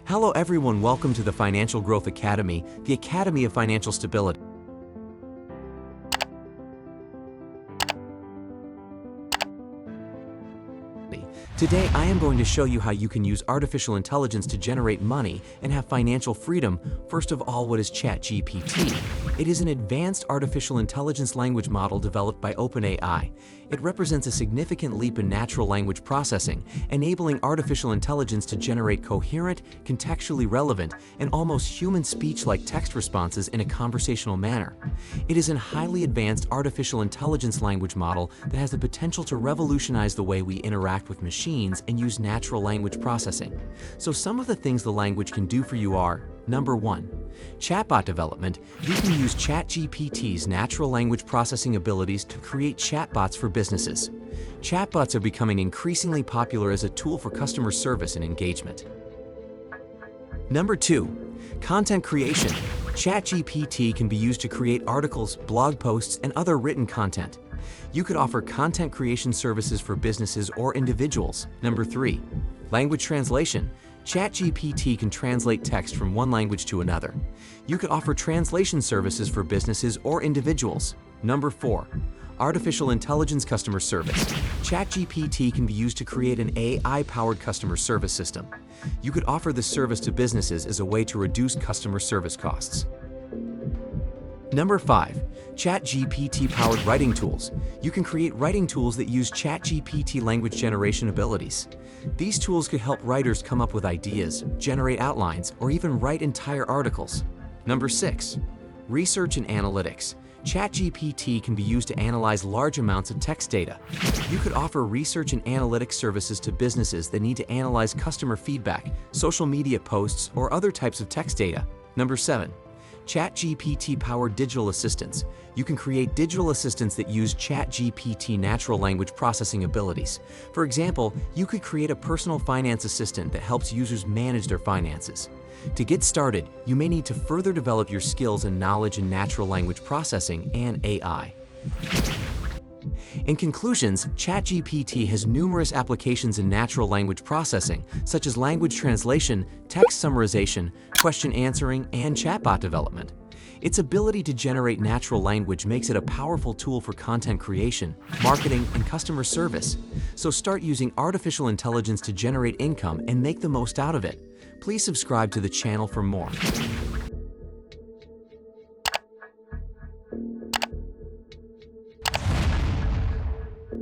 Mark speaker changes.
Speaker 1: Hello everyone, welcome to the Financial Growth Academy, the Academy of Financial Stability. Today I am going to show you how you can use artificial intelligence to generate money and have financial freedom. First of all, what is ChatGPT? It is an advanced artificial intelligence language model developed by OpenAI. It represents a significant leap in natural language processing, enabling artificial intelligence to generate coherent, contextually relevant, and almost human speech-like text responses in a conversational manner. It is a highly advanced artificial intelligence language model that has the potential to revolutionize the way we interact with machines and use natural language processing. So some of the things the language can do for you are: Number 1. Chatbot development. You can use ChatGPT's natural language processing abilities to create chatbots for businesses. Chatbots are becoming increasingly popular as a tool for customer service and engagement. Number 2. Content creation. ChatGPT can be used to create articles, blog posts, and other written content. You could offer content creation services for businesses or individuals. Number 3. Language translation. ChatGPT can translate text from one language to another. You could offer translation services for businesses or individuals. Number 4. Artificial intelligence customer service. ChatGPT can be used to create an AI-powered customer service system. You could offer this service to businesses as a way to reduce customer service costs. Number 5. ChatGPT-powered writing tools. You can create writing tools that use ChatGPT language generation abilities. These tools could help writers come up with ideas, generate outlines, or even write entire articles. Number 6. Research and analytics. ChatGPT can be used to analyze large amounts of text data. You could offer research and analytics services to businesses that need to analyze customer feedback, social media posts, or other types of text data. Number 7. ChatGPT-powered digital assistants. You can create digital assistants that use ChatGPT natural language processing abilities. For example, you could create a personal finance assistant that helps users manage their finances. To get started, you may need to further develop your skills and knowledge in natural language processing and AI. In conclusions, ChatGPT has numerous applications in natural language processing, such as language translation, text summarization, question answering, and chatbot development. Its ability to generate natural language makes it a powerful tool for content creation, marketing, and customer service. So start using artificial intelligence to generate income and make the most out of it. Please subscribe to the channel for more.